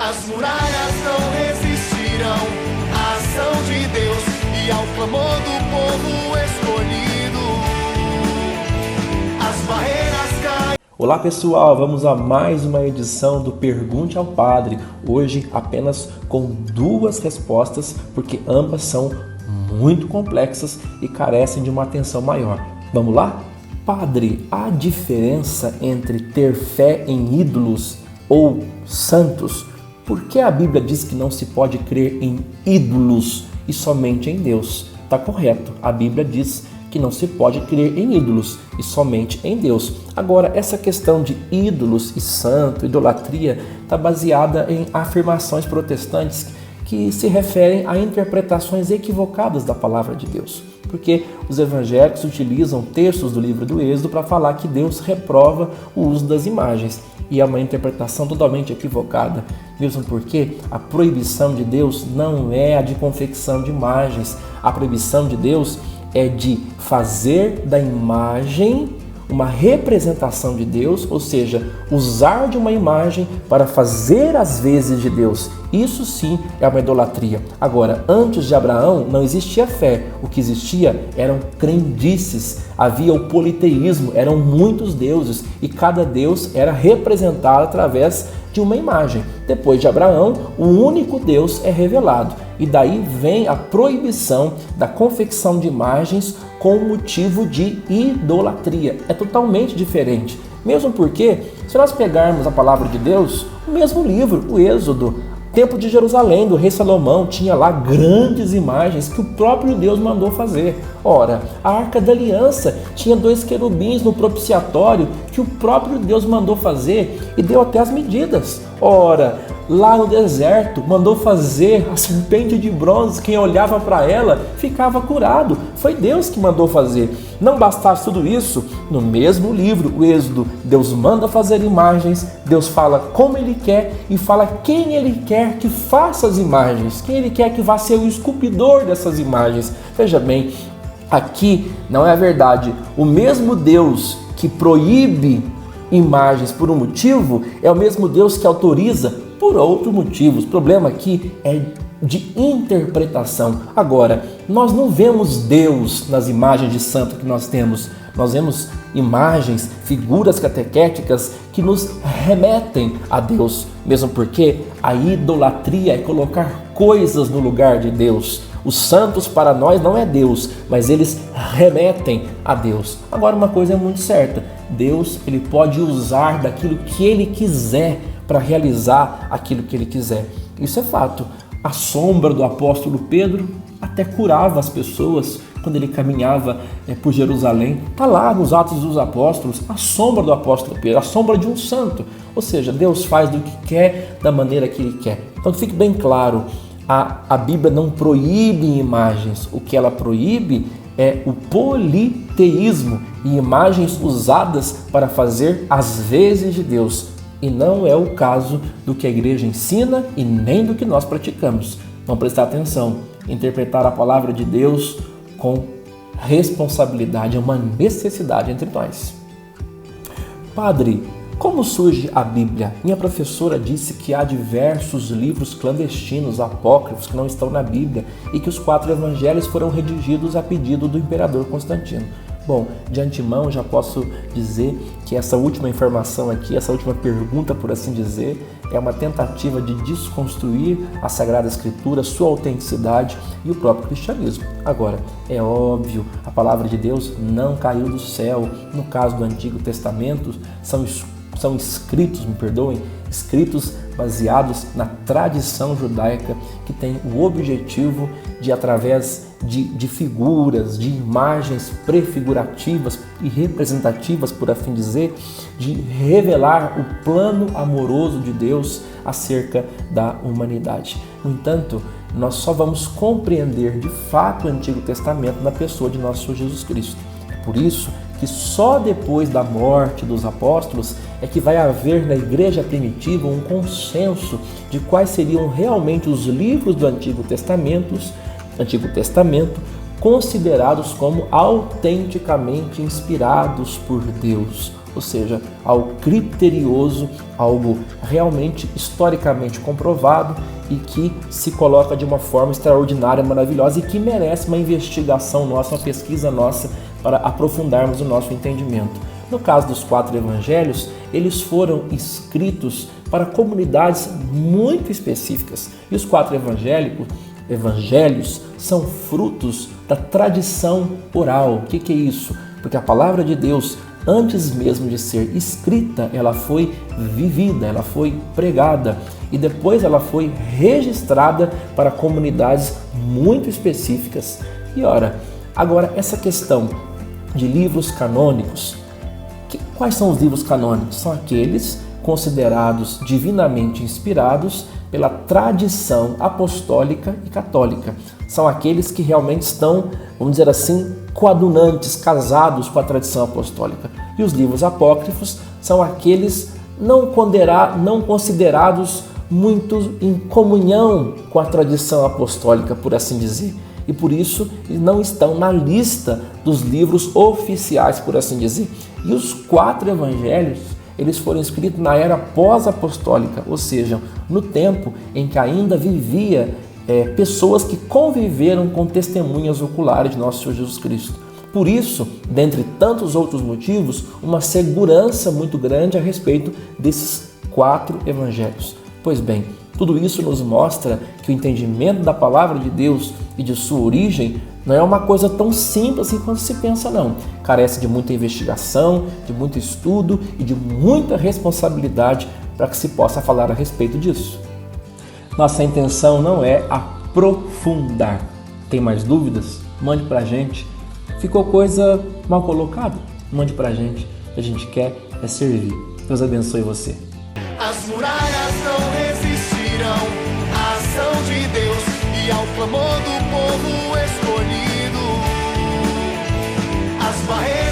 As muralhas não resistirão à ação de Deus e ao clamor do povo escolhido. As barreiras caem. Olá pessoal, vamos a mais uma edição do Pergunte ao Padre. Hoje apenas com 2 respostas, porque ambas são muito complexas e carecem de uma atenção maior. Vamos lá? Padre, há diferença entre ter fé em ídolos ou santos? Por que a Bíblia diz que não se pode crer em ídolos e somente em Deus? Está correto, a Bíblia diz que não se pode crer em ídolos e somente em Deus. Agora, essa questão de ídolos e santo, idolatria, está baseada em afirmações protestantes que se referem a interpretações equivocadas da palavra de Deus. Porque os evangélicos utilizam textos do livro do Êxodo para falar que Deus reprova o uso das imagens. E é uma interpretação totalmente equivocada, mesmo porque a proibição de Deus não é a de confecção de imagens. A proibição de Deus é de fazer da imagem uma representação de Deus, ou seja, usar de uma imagem para fazer as vezes de Deus. Isso sim é uma idolatria. Agora, antes de Abraão não existia fé, o que existia eram crendices, havia o politeísmo, eram muitos deuses e cada deus era representado através de uma imagem. Depois de Abraão, o único Deus é revelado e daí vem a proibição da confecção de imagens com motivo de idolatria. É totalmente diferente, mesmo porque, se nós pegarmos a palavra de Deus, o mesmo livro, o Êxodo, Templo de Jerusalém, do rei Salomão, tinha lá grandes imagens que o próprio Deus mandou fazer. Ora, a Arca da Aliança tinha 2 querubins no propiciatório que o próprio Deus mandou fazer e deu até as medidas. Ora, lá no deserto, mandou fazer a serpente de bronze, quem olhava para ela ficava curado. Foi Deus que mandou fazer. Não bastasse tudo isso, no mesmo livro, o Êxodo, Deus manda fazer imagens, Deus fala como Ele quer e fala quem Ele quer que faça as imagens, quem Ele quer que vá ser o esculpidor dessas imagens. Veja bem, aqui não é a verdade. O mesmo Deus que proíbe imagens por um motivo é o mesmo Deus que autoriza por outros motivos. O problema aqui é de interpretação. Agora, nós não vemos Deus nas imagens de santo que nós temos. Nós vemos imagens, figuras catequéticas que nos remetem a Deus, mesmo porque a idolatria é colocar coisas no lugar de Deus. Os santos para nós não é Deus, mas eles remetem a Deus. Agora, uma coisa é muito certa: Deus, ele pode usar daquilo que ele quiser para realizar aquilo que ele quiser. Isso é fato. A sombra do apóstolo Pedro até curava as pessoas quando ele caminhava por Jerusalém. Está lá nos Atos dos Apóstolos, a sombra do apóstolo Pedro, a sombra de um santo. Ou seja, Deus faz do que quer, da maneira que ele quer. Então fique bem claro, a Bíblia não proíbe imagens. O que ela proíbe é o politeísmo e imagens usadas para fazer as vezes de Deus. E não é o caso do que a igreja ensina e nem do que nós praticamos. Vamos prestar atenção. Interpretar a palavra de Deus com responsabilidade é uma necessidade entre nós. Padre, como surge a Bíblia? Minha professora disse que há diversos livros clandestinos, apócrifos, que não estão na Bíblia e que os 4 evangelhos foram redigidos a pedido do imperador Constantino. Bom, de antemão já posso dizer que essa última informação aqui, essa última pergunta, por assim dizer, é uma tentativa de desconstruir a Sagrada Escritura, sua autenticidade e o próprio cristianismo. Agora, é óbvio, a palavra de Deus não caiu do céu. No caso do Antigo Testamento, são escritos, escritos baseados na tradição judaica que tem o objetivo de, através de figuras, de imagens prefigurativas e representativas, por assim dizer, de revelar o plano amoroso de Deus acerca da humanidade. No entanto, nós só vamos compreender de fato o Antigo Testamento na pessoa de nosso Senhor Jesus Cristo. É por isso que só depois da morte dos apóstolos é que vai haver na igreja primitiva um consenso de quais seriam realmente os livros do Antigo Testamento considerados como autenticamente inspirados por Deus. ou seja, algo criterioso, algo realmente historicamente comprovado e que se coloca de uma forma extraordinária, maravilhosa e que merece uma investigação nossa, uma pesquisa nossa para aprofundarmos o nosso entendimento. No caso dos 4 evangelhos, eles foram escritos para comunidades muito específicas. E os 4 evangelhos são frutos da tradição oral. O que é isso? Porque a palavra de Deus, antes mesmo de ser escrita, ela foi vivida, ela foi pregada e depois ela foi registrada para comunidades muito específicas. E ora, agora essa questão de livros canônicos, quais são os livros canônicos? São aqueles considerados divinamente inspirados pela tradição apostólica e católica. São aqueles que realmente estão, vamos dizer assim, coadunantes, casados com a tradição apostólica. E os livros apócrifos são aqueles não considerados muito em comunhão com a tradição apostólica, por assim dizer. E por isso não estão na lista dos livros oficiais, por assim dizer. E os 4 evangelhos, eles foram escritos na era pós-apostólica, ou seja, no tempo em que ainda vivia pessoas que conviveram com testemunhas oculares de nosso Senhor Jesus Cristo. Por isso, dentre tantos outros motivos, uma segurança muito grande a respeito desses 4 evangelhos. Pois bem, tudo isso nos mostra que o entendimento da palavra de Deus e de sua origem não é uma coisa tão simples assim quanto se pensa, não. Carece de muita investigação, de muito estudo e de muita responsabilidade para que se possa falar a respeito disso. Nossa intenção não é aprofundar. Tem mais dúvidas? Mande para a gente. Ficou coisa mal colocada? Mande para a gente. O que a gente quer é servir. Deus abençoe você. As muralhas não resistirão à ação de Deus e ao clamor do povo escolhido. As barreiras